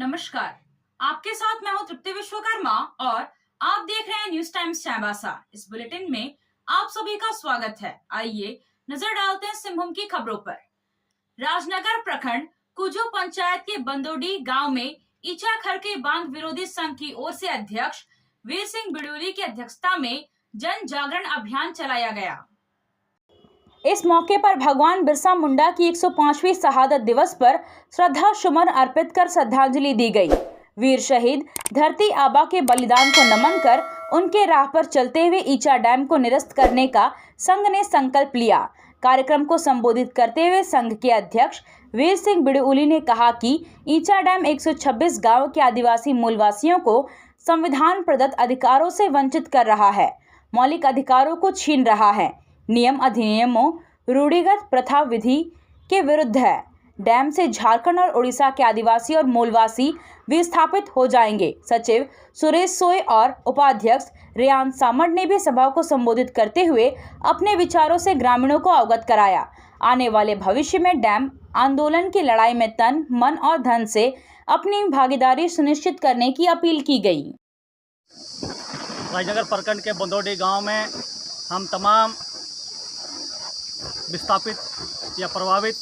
नमस्कार, आपके साथ मैं हूं तृप्ति विश्वकर्मा और आप देख रहे हैं न्यूज टाइम्स चाईबासा। इस बुलेटिन में आप सभी का स्वागत है। आइए नजर डालते हैं सिंहभूम की खबरों पर। राजनगर प्रखंड कुजू पंचायत के बंदोडी गांव में ईचा खरके बांध विरोधी संघ की ओर से अध्यक्ष वीर सिंह बिड़ूली की अध्यक्षता में जन जागरण अभियान चलाया गया। इस मौके पर भगवान बिरसा मुंडा की 105वीं शहादत दिवस पर श्रद्धा सुमन अर्पित कर श्रद्धांजलि दी गई। वीर शहीद धरती आबा के बलिदान को नमन कर उनके राह पर चलते हुए ईचा डैम को निरस्त करने का संघ ने संकल्प लिया। कार्यक्रम को संबोधित करते हुए संघ के अध्यक्ष वीर सिंह बिड़ूली ने कहा कि ईचा डैम 126 गाँव के आदिवासी मूलवासियों को संविधान प्रदत्त अधिकारों से वंचित कर रहा है, मौलिक अधिकारों को छीन रहा है, नियम अधिनियमों रूढ़िगत प्रथा विधि के विरुद्ध है। डैम से झारखंड और उड़ीसा के आदिवासी और मूलवासी विस्थापित हो जाएंगे। सचिव सुरेश सोय और उपाध्यक्ष रेयान सामड़ ने भी सभा को संबोधित करते हुए अपने विचारों से ग्रामीणों को अवगत कराया। आने वाले भविष्य में डैम आंदोलन की लड़ाई में तन, मन और धन से अपनी भागीदारी सुनिश्चित करने की अपील की गई। राजनगर प्रखंड के बंदोडी गांव में हम तमाम विस्थापित या प्रभावित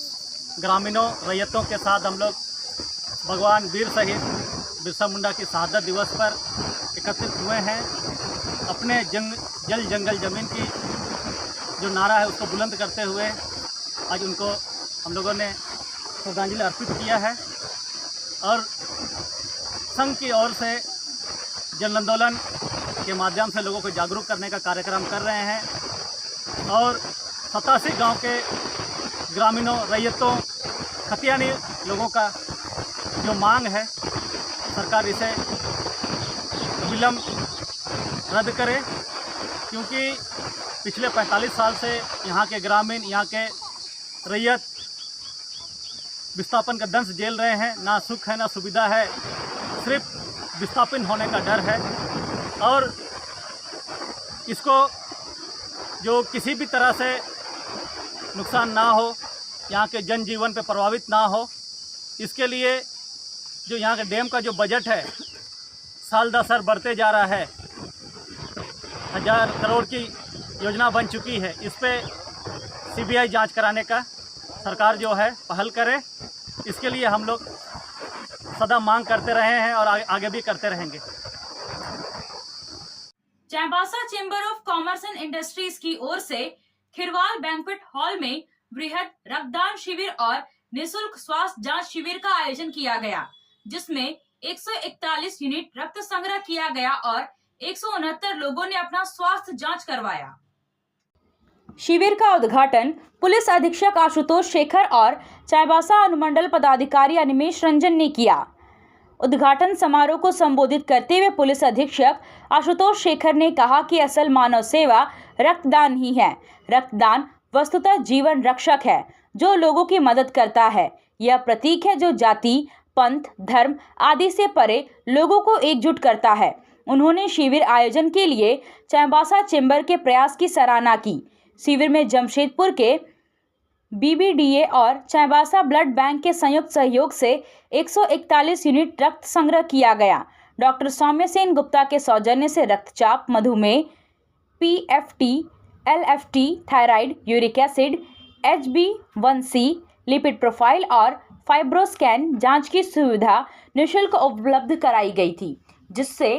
ग्रामीणों रैयतों के साथ हम लोग भगवान वीर शहीद बिरसा मुंडा की शहादत दिवस पर एकत्रित हुए हैं। अपने जल जंगल ज़मीन की जो नारा है उसको बुलंद करते हुए आज उनको हम लोगों ने श्रद्धांजलि अर्पित किया है और संघ की ओर से जन आंदोलन के माध्यम से लोगों को जागरूक करने का कार्यक्रम कर रहे हैं और 87 गांव के ग्रामीणों रैयतों खतियानी लोगों का जो मांग है सरकार इसे विलंब रद्द करे, क्योंकि पिछले 45 साल से यहाँ के ग्रामीण, यहाँ के रैयत विस्थापन का दंश झेल रहे हैं। ना सुख है ना सुविधा है, सिर्फ विस्थापन होने का डर है और इसको जो किसी भी तरह से नुकसान ना हो, यहाँ के जनजीवन पे प्रभावित ना हो, इसके लिए जो यहाँ के डैम का जो बजट है साल दर साल बढ़ते जा रहा है। 1000 करोड़ की योजना बन चुकी है। इस पे सीबीआई जांच कराने का सरकार जो है पहल करे। इसके लिए हम लोग सदा मांग करते रहे हैं और आगे भी करते रहेंगे। Chaibasa chamber of commerce and industries की ओर से खिरवाल बैंक्वेट हॉल में बृहद रक्तदान शिविर और निःशुल्क स्वास्थ्य जांच शिविर का आयोजन किया गया, जिसमें 141 यूनिट रक्त संग्रह किया गया और 169 लोगों ने अपना स्वास्थ्य जांच करवाया। शिविर का उद्घाटन पुलिस अधीक्षक आशुतोष शेखर और चाईबासा अनुमंडल पदाधिकारी अनिमेश रंजन ने किया। उद्घाटन समारोह को संबोधित करते हुए पुलिस अधीक्षक आशुतोष शेखर ने कहा कि असल मानव सेवा रक्तदान ही है। रक्तदान वस्तुतः जीवन रक्षक है जो लोगों की मदद करता है। यह प्रतीक है जो जाति, पंथ, धर्म आदि से परे लोगों को एकजुट करता है। उन्होंने शिविर आयोजन के लिए चाईबासा चेंबर के प्रयास की सराहना की। शिविर में जमशेदपुर के बीबीडीए और चाईबासा ब्लड बैंक के संयुक्त सहयोग से 141 यूनिट रक्त संग्रह किया गया। डॉक्टर सौम्य सेन गुप्ता के सौजन्य से रक्तचाप, मधुमेह, PFT, LFT, thyroid, uric acid, HbA1c, lipid profile और फाइब्रोस्कैन जांच की सुविधा निःशुल्क उपलब्ध कराई गई थी, जिससे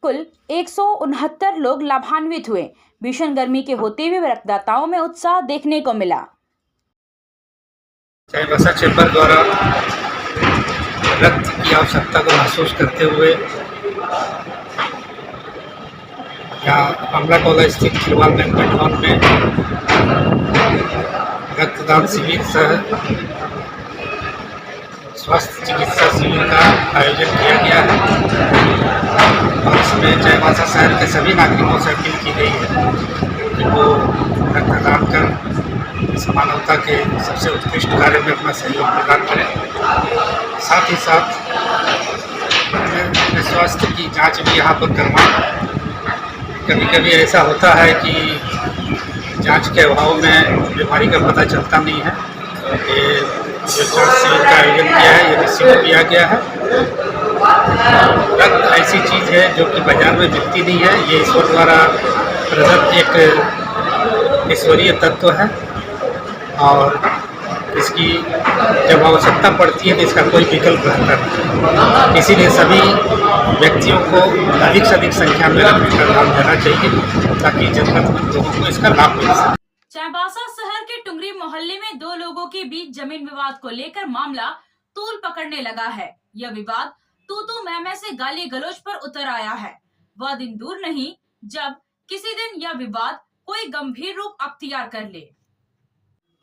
कुल 169 लोग लाभान्वित हुए। भीषण गर्मी के होते हुए रक्तदाताओं में उत्साह देखने को मिला। चाईबासा चेंबर द्वारा रक्त की आवश्यकता को महसूस करते हुए यहाँ कमला टोला स्थित खिरवाल बैंक्वेट हॉल में रक्तदान शिविर सह स्वास्थ्य चिकित्सा शिविर का आयोजन किया गया है और इसमें चाईबासा शहर के सभी नागरिकों से अपील की गई है कि वो रक्तदान कर मानवता के सबसे उत्कृष्ट कार्य में अपना सहयोग प्रदान करें। साथ ही साथ अपने स्वास्थ्य की जांच भी यहाँ पर करवाएं। कभी कभी ऐसा होता है कि जांच के अभाव में बीमारी का पता चलता नहीं है। जो जांच शिविर का आयोजन किया है, ये निश्चित किया गया है। रक्त ऐसी चीज़ है जो कि बाजार में मिलती नहीं है, ये ईश्वर द्वारा प्रदत्त एक ईश्वरीय तत्व है और इसकी जब आवश्यकता पड़ती है तो इसका कोई विकल्प रहता नहीं। इसीलिए सभी व्यक्तियों को अधिक से अधिक संख्या में रक्त का दान देना चाहिए ताकि जरूरतमंद लोगों को इसका लाभ मिल सके। चाईबासा शहर के टुंगरी मोहल्ले में दो लोगों के बीच जमीन विवाद को लेकर मामला तूल पकड़ने लगा है। यह विवाद तू मैं से गाली गलौज पर उतर आया है। वह दिन दूर नहीं जब किसी दिन यह विवाद कोई गंभीर रूप अख्तियार कर ले।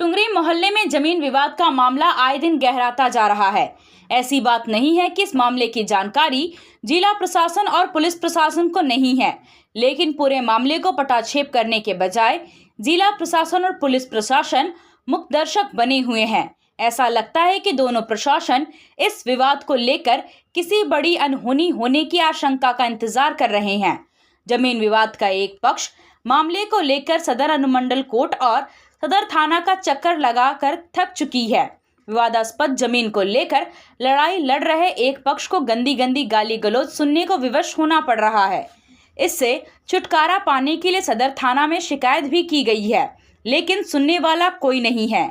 टुंगरी मोहल्ले में जमीन विवाद का मामला आए दिन गहराता जा रहा है। ऐसी बात नहीं है कि इस मामले की जानकारी जिला प्रशासन और पुलिस प्रशासन को नहीं है, लेकिन पूरे मामले को पटाक्षेप करने के बजाय जिला प्रशासन और पुलिस प्रशासन मुखदर्शक बने हुए हैं। ऐसा लगता है कि दोनों प्रशासन इस विवाद को लेकर किसी बड़ी अनहोनी होने की आशंका का इंतजार कर रहे हैं। जमीन विवाद का एक पक्ष मामले को लेकर सदर अनुमंडल कोर्ट और सदर थाना का चक्कर लगाकर थक चुकी है। विवादास्पद जमीन को लेकर लड़ाई लड़ रहे एक पक्ष को गंदी गंदी गाली गलौज सुनने को विवश होना पड़ रहा है। इससे छुटकारा पाने के लिए सदर थाना में शिकायत भी की गई है, लेकिन सुनने वाला कोई नहीं है।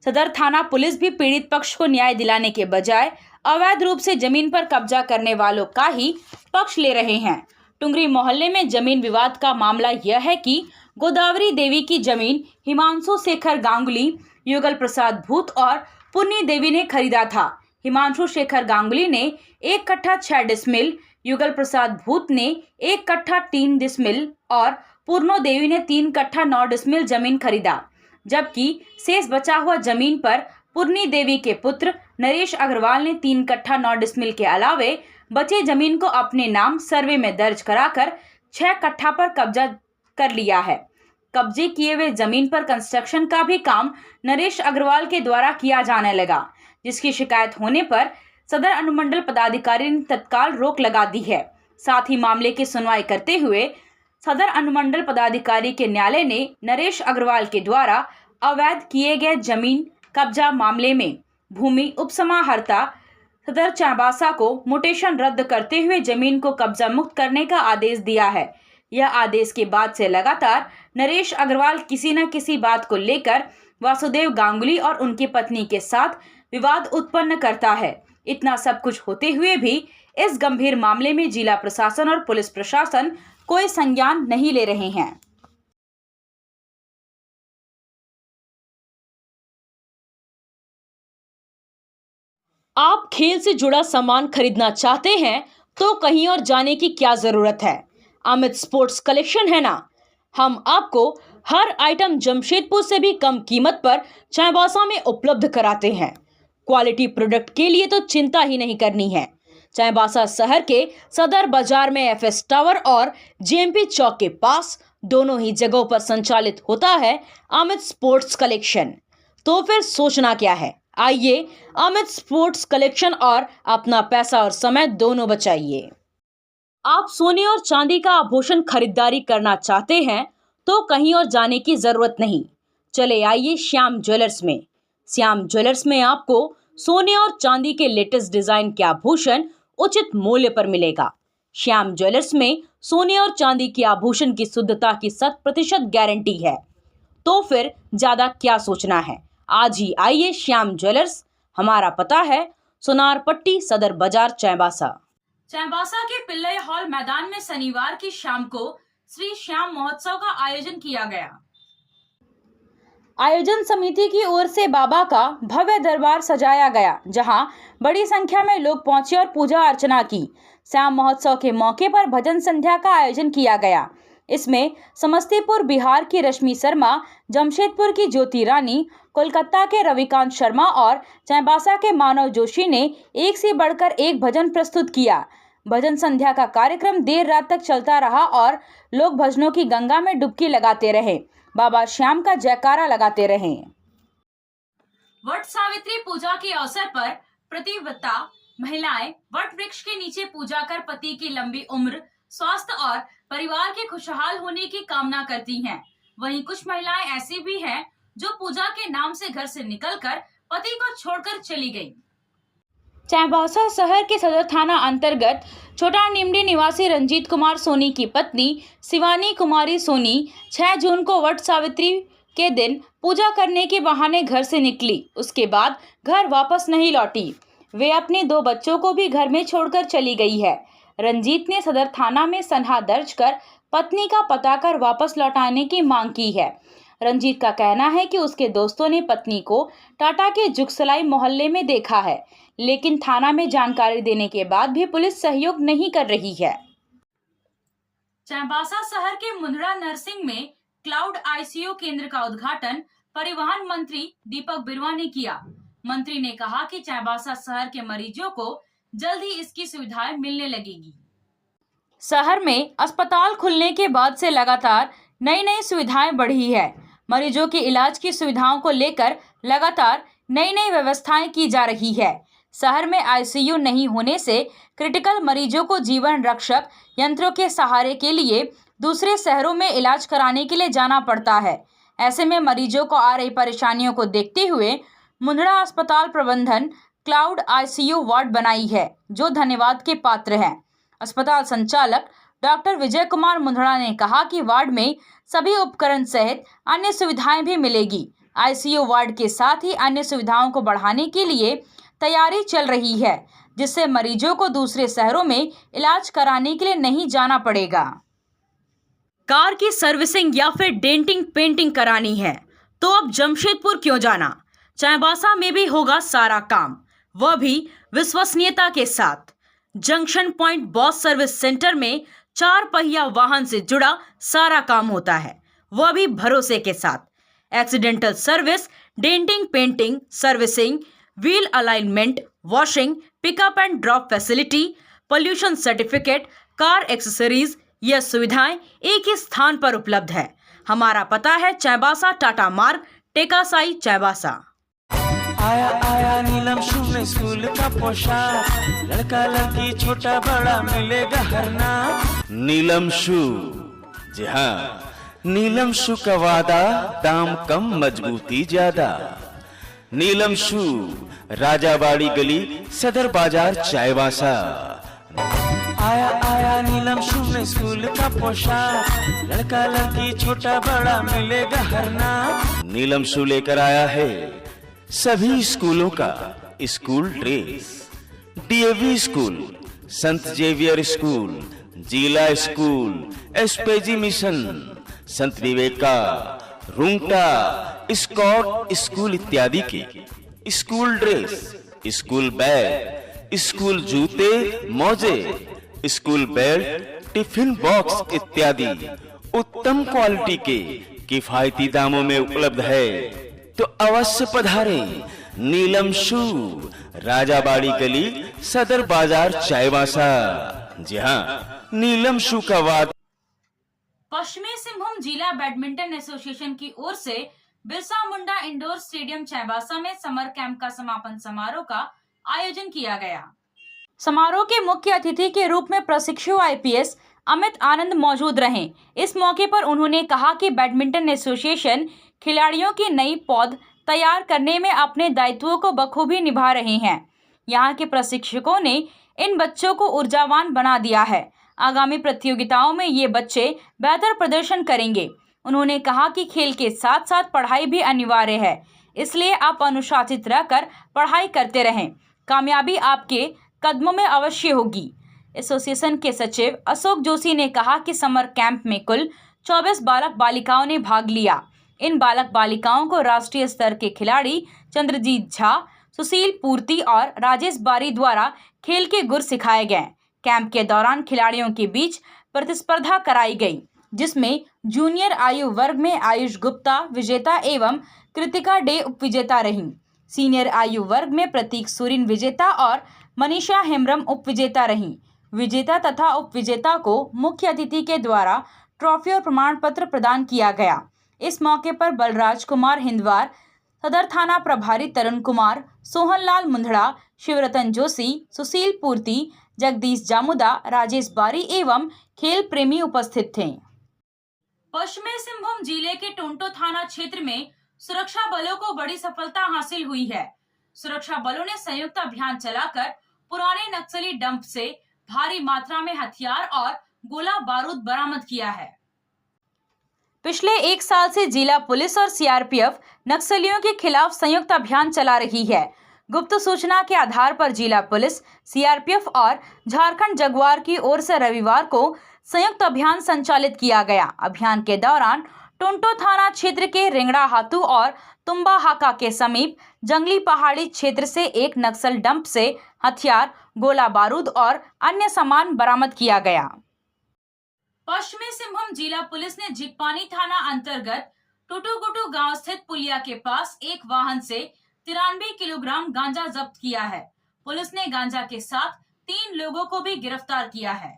सदर थाना पुलिस भी पीड़ित पक्ष को न्याय दिलाने के बजाय अवैध रूप से जमीन पर कब्जा करने वालों का ही पक्ष ले रहे हैं। टुंगरी मोहल्ले में जमीन विवाद का मामला यह है कि गोदावरी देवी की जमीन हिमांशु शेखर गांगुली, युगल प्रसाद भूत और पुन्नी देवी ने खरीदा था। हिमांशु शेखर गांगुली ने 1 कट्ठा 6 डिसमिल, युगल प्रसाद भूत ने 1 कट्ठा 3 डिसमिल और पूर्णो देवी ने 3 कट्ठा 9 डिसमिल जमीन खरीदा, जबकि शेष बचा हुआ जमीन पर पुन्नी देवी के पुत्र नरेश अग्रवाल ने 3 कट्ठा 9 डिसमिल के अलावे बचे जमीन को अपने नाम सर्वे में दर्ज कराकर 6 कट्ठा पर कब्जा कर लिया है। कब्जे किए हुए जमीन पर कंस्ट्रक्शन का भी काम नरेश अग्रवाल के द्वारा किया जाने लगा, जिसकी शिकायत होने पर सदर अनुमंडल पदाधिकारी ने तत्काल रोक लगा दी है। साथ ही मामले की सुनवाई करते हुए सदर अनुमंडल पदाधिकारी के न्यायालय ने नरेश अग्रवाल के द्वारा अवैध किए गए जमीन कब्जा मामले में भूमि उपसमाहर्ता सदर चाईबासा को मोटेशन रद्द करते हुए जमीन को कब्जा मुक्त करने का आदेश दिया है। यह आदेश के बाद से लगातार नरेश अग्रवाल किसी न किसी बात को लेकर वासुदेव गांगुली और उनकी पत्नी के साथ विवाद उत्पन्न करता है। इतना सब कुछ होते हुए भी इस गंभीर मामले में जिला प्रशासन और पुलिस प्रशासन कोई संज्ञान नहीं ले रहे हैं। आप खेल से जुड़ा सामान खरीदना चाहते हैं तो कहीं और जाने की क्या जरूरत है। अमित स्पोर्ट्स कलेक्शन है ना। हम आपको हर आइटम जमशेदपुर से भी कम कीमत पर चाईबासा में उपलब्ध कराते हैं। क्वालिटी प्रोडक्ट के लिए तो चिंता ही नहीं करनी है। चाईबासा शहर के सदर बाजार में एफएस टावर और जेएमपी चौक के पास दोनों ही जगहों पर संचालित होता है अमित स्पोर्ट्स कलेक्शन। तो फिर सोचना क्या है, आइए अमित स्पोर्ट्स कलेक्शन और अपना पैसा और समय दोनों बचाइए। आप सोने और चांदी का आभूषण खरीदारी करना चाहते हैं तो कहीं और जाने की जरूरत नहीं। चले आइए श्याम ज्वेलर्स में। श्याम ज्वेलर्स में आपको सोने और चांदी के लेटेस्ट डिजाइन के आभूषण उचित मूल्य पर मिलेगा। श्याम ज्वेलर्स में सोने और चांदी के आभूषण की शुद्धता की 100% गारंटी है। तो फिर ज्यादा क्या सोचना है, आज ही आइए श्याम ज्वेलर्स। हमारा पता है सोनार पट्टी, सदर बाजार, चाईबासा। चाईबासा के पिल्लई हॉल मैदान में शनिवार की शाम को श्री श्याम महोत्सव का आयोजन किया गया। आयोजन समिति की ओर से बाबा का भव्य दरबार सजाया गया, जहां बड़ी संख्या में लोग पहुंचे और पूजा अर्चना की। श्याम महोत्सव के मौके पर भजन संध्या का आयोजन किया गया। इसमें समस्तीपुर बिहार की रश्मि शर्मा, जमशेदपुर की ज्योति रानी, कोलकाता के रविकांत शर्मा और चाईबासा के मानव जोशी ने एक से बढ़कर एक भजन प्रस्तुत किया। भजन संध्या का कार्यक्रम देर रात तक चलता रहा और लोग भजनों की गंगा में डुबकी लगाते रहे, बाबा श्याम का जयकारा लगाते रहे। वट सावित्री पूजा के अवसर पर प्रतिव्रता महिलाएं वट वृक्ष के नीचे पूजा कर पति की लंबी उम्र, स्वास्थ्य और परिवार के खुशहाल होने की कामना करती हैं। वहीं कुछ महिलाएं ऐसी भी हैं जो पूजा के नाम से घर से निकलकर पति को छोड़कर चली गई। चाईबासा शहर के सदर थाना अंतर्गत छोटा निमडी निवासी रंजीत कुमार सोनी की पत्नी शिवानी कुमारी सोनी 6 जून को वट सावित्री के दिन पूजा करने के बहाने घर से निकली। उसके बाद घर वापस नहीं लौटी। वे अपने 2 बच्चों को भी घर में छोड़कर चली गई है। रंजीत ने सदर थाना में सनहा दर्ज कर पत्नी का पता कर वापस लौटाने की मांग की है। रंजीत का कहना है कि उसके दोस्तों ने पत्नी को टाटा के जुगसलाई मोहल्ले में देखा है, लेकिन थाना में जानकारी देने के बाद भी पुलिस सहयोग नहीं कर रही है। चाईबासा शहर के मुंद्रा नर्सिंग में क्लाउड आईसीयू केंद्र का उद्घाटन परिवहन मंत्री दीपक बिरुआ ने किया। मंत्री ने कहा कि चाईबासा शहर के मरीजों को जल्द ही इसकी सुविधाएं मिलने लगेगी। शहर में अस्पताल खुलने के बाद से लगातार नई सुविधाएं बढ़ी है। मरीजों के इलाज की सुविधाओं को लेकर लगातार नई व्यवस्थाएं की जा रही है। शहर में आईसीयू नहीं होने से क्रिटिकल मरीजों को जीवन रक्षक यंत्रों के सहारे के लिए दूसरे शहरों में इलाज कराने के लिए जाना पड़ता है। ऐसे में मरीजों को आ रही परेशानियों को देखते हुए मुंद्रा अस्पताल प्रबंधन क्लाउड आईसीयू वार्ड बनाई है, जो धन्यवाद के पात्र है। अस्पताल संचालक डॉक्टर विजय कुमार मुंद्रा ने कहा कि वार्ड में सभी उपकरण सहित अन्य सुविधाएं भी मिलेगी। आईसीयू वार्ड के साथ ही अन्य सुविधाओं को बढ़ाने के लिए तैयारी चल रही है, जिससे मरीजों को दूसरे शहरों में इलाज कराने के लिए नहीं जाना पड़ेगा। कार की सर्विसिंग या फिर डेंटिंग पेंटिंग करानी है तो अब जमशेदपुर क्यों जाना। चाईबासा में भी होगा सारा काम, वह भी विश्वसनीयता के साथ। Junction point boss service centre में 4 पहिया वाहन से जुड़ा सारा काम होता है, वह भी भरोसे के साथ। Accidental service, denting painting, servicing, wheel alignment, washing, pickup and drop facility, pollution certificate, car accessories, यह सुविधाएं एक ही स्थान पर उपलब्ध है। हमारा पता है चाईबासा टाटा मार्ग, टेकासाई, चाईबासा। आया नीलम शू में स्कूल का पोशाक, लड़का लड़की छोटा बड़ा मिलेगा हर नाम। नीलम शू, जी हाँ, नीलम शू का वादा, दाम कम मजबूती ज्यादा। नीलम शू, राजाबाड़ी गली, सदर बाजार, चाईबासा। आया नीलम शू में स्कूल का पोशाक, लड़का लड़की छोटा बड़ा मिलेगा हर नाम। नीलम शू लेकर आया है सभी स्कूलों का स्कूल ड्रेस। डीएवी स्कूल, संत जेवियर स्कूल, जिला स्कूल, एसपीजी मिशन, संत विवेका, रुंगटा, स्कॉट स्कूल इत्यादि के school dress, school bag, school जूते, मोजे, स्कूल बेल्ट, टिफिन बॉक्स इत्यादि उत्तम क्वालिटी के किफायती दामों में उपलब्ध है, तो अवश्य पधारें। नीलम शू, राजाबाड़ी गली, सदर बाजार, चाईबासा। जी हाँ, नीलम शू का वाद। पश्चिमी सिंहभूम जिला बैडमिंटन एसोसिएशन की ओर से बिरसा मुंडा इंडोर स्टेडियम चाईबासा में समर कैंप का समापन समारोह का आयोजन किया गया। समारोह के मुख्य अतिथि के रूप में प्रशिक्षु आईपीएस अमित आनंद मौजूद रहे। इस मौके पर उन्होंने कहा कि बैडमिंटन एसोसिएशन खिलाड़ियों की नई पौध तैयार करने में अपने दायित्वों को बखूबी निभा रहे हैं। यहाँ के प्रशिक्षकों ने इन बच्चों को ऊर्जावान बना दिया है। आगामी प्रतियोगिताओं में ये बच्चे बेहतर प्रदर्शन करेंगे। उन्होंने कहा कि खेल के साथ साथ पढ़ाई भी अनिवार्य है, इसलिए आप अनुशासित रहकर पढ़ाई करते रहें। कामयाबी आपके कदमों में अवश्य होगी। एसोसिएशन के सचिव अशोक जोशी ने कहा कि समर कैंप में कुल 24 बालक बालिकाओं ने भाग लिया। इन बालक बालिकाओं को राष्ट्रीय स्तर के खिलाड़ी चंद्रजीत झा, सुशील पूर्ति और राजेश बारी द्वारा खेल के गुर सिखाए गए। कैंप के दौरान खिलाड़ियों के बीच प्रतिस्पर्धा कराई गई, जिसमें जूनियर आयु वर्ग में आयुष गुप्ता विजेता एवं कृतिका डे उपविजेता रहीं। सीनियर आयु वर्ग में प्रतीक सुरीन विजेता और मनीषा हेम्ब्रम उपविजेता रहीं। विजेता तथा उपविजेता को मुख्य अतिथि के द्वारा ट्रॉफी और प्रमाण पत्र प्रदान किया गया। इस मौके पर बलराज कुमार हिंदवार, सदर थाना प्रभारी तरुण कुमार, सोहनलाल मुंदड़ा, शिवरतन जोशी, सुशील पूर्ति, जगदीश जामुदा, राजेश बारी एवं खेल प्रेमी उपस्थित थे। पश्चिमी सिंहभूम जिले के टोंटो थाना क्षेत्र में सुरक्षा बलों को बड़ी सफलता हासिल हुई है। सुरक्षा बलों ने संयुक्त अभियान चलाकर पुराने नक्सली डंप से भारी मात्रा में हथियार और गोला बारूद बरामद किया है। पिछले 1 साल से जिला पुलिस और सीआरपीएफ नक्सलियों के खिलाफ संयुक्त अभियान चला रही है। गुप्त सूचना के आधार पर जिला पुलिस, सीआरपीएफ और झारखंड जगुआर की ओर से रविवार को संयुक्त अभियान संचालित किया गया। अभियान के दौरान टोंटो थाना क्षेत्र के रिंगड़ा हाथू और तुम्बा हाका के समीप जंगली पहाड़ी क्षेत्र से एक नक्सल डंप से हथियार, गोला बारूद और अन्य सामान बरामद किया गया। पश्चिमी सिंहभूम जिला पुलिस ने झिकपानी थाना अंतर्गत टुटुगुटू गांव स्थित पुलिया के पास एक वाहन से 93 किलोग्राम गांजा जब्त किया है। पुलिस ने गांजा के साथ 3 लोगों को भी गिरफ्तार किया है।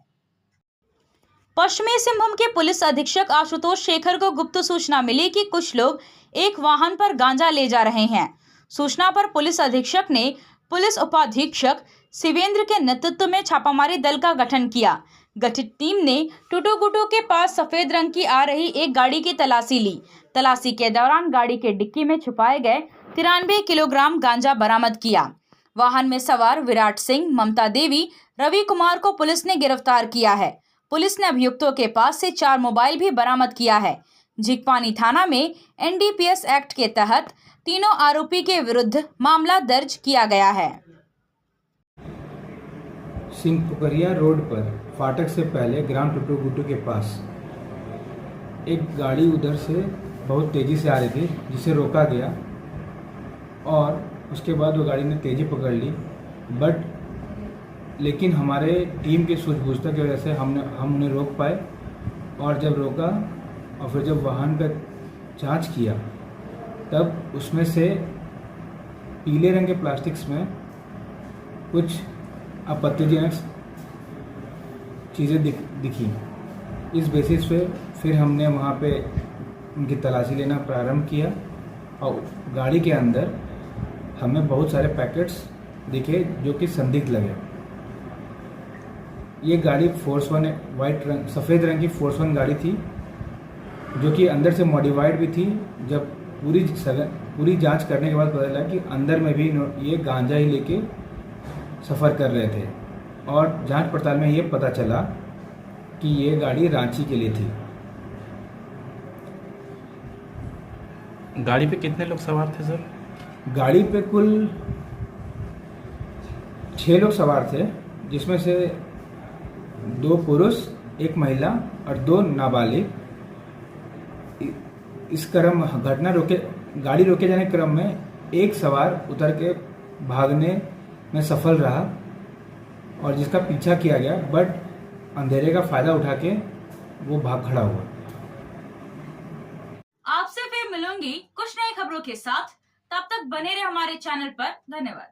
पश्चिमी सिंहभूम के पुलिस अधीक्षक आशुतोष शेखर को गुप्त सूचना मिली कि कुछ लोग एक वाहन पर गांजा ले जा रहे हैं। सूचना पर पुलिस अधीक्षक ने पुलिस उपाधीक्षक शिवेंद्र के नेतृत्व में छापामारी दल का गठन किया। गठित टीम ने टुटुगुटू के पास सफेद रंग की आ रही एक गाड़ी की तलाशी ली। तलाशी के दौरान गाड़ी के डिक्की में छुपाए गए 93 किलोग्राम गांजा बरामद किया। वाहन में सवार विराट सिंह, ममता देवी, रवि कुमार को पुलिस ने गिरफ्तार किया है। पुलिस ने अभियुक्तों के पास से 4 मोबाइल भी बरामद किया है। झिकपानी थाना में एनडीपीएस एक्ट के तहत तीनों आरोपी के विरुद्ध मामला दर्ज किया गया है। सिंहपुकरिया रोड पर फाटक से पहले ग्राम टुटुगुटू के पास एक गाड़ी उधर से बहुत तेज़ी से आ रही थी, जिसे रोका गया और उसके बाद वो गाड़ी ने तेज़ी पकड़ ली। लेकिन हमारे टीम की सूझबूझता की वजह से हम उन्हें रोक पाए और जब रोका और फिर जब वाहन का जांच किया तब उसमें से पीले रंग के प्लास्टिक्स में कुछ आपत्तिजनक चीज़ें दिखी। इस बेसिस पे फिर हमने वहाँ पे उनकी तलाशी लेना प्रारंभ किया और गाड़ी के अंदर हमें बहुत सारे पैकेट्स दिखे जो कि संदिग्ध लगे। ये गाड़ी फोर्स 1 सफ़ेद रंग की फोर्स 1 गाड़ी थी जो कि अंदर से मॉडिफाइड भी थी। जब पूरी जांच करने के बाद पता चला कि अंदर में भी ये गांजा ही लेके सफ़र कर रहे थे और जांच पड़ताल में ये पता चला कि ये गाड़ी रांची के लिए थी। गाड़ी पे कितने लोग सवार थे सर? गाड़ी पे कुल 6 लोग सवार थे, जिसमें से 2 पुरुष, 1 महिला और 2 नाबालिग। इस क्रम गाड़ी रोके जाने के क्रम में एक सवार उतर के भागने में सफल रहा और जिसका पीछा किया गया, बट अंधेरे का फायदा उठा के वो भाग खड़ा हुआ। आपसे फिर मिलूंगी कुछ नई खबरों के साथ। तब तक बने रहे हमारे चैनल पर। धन्यवाद।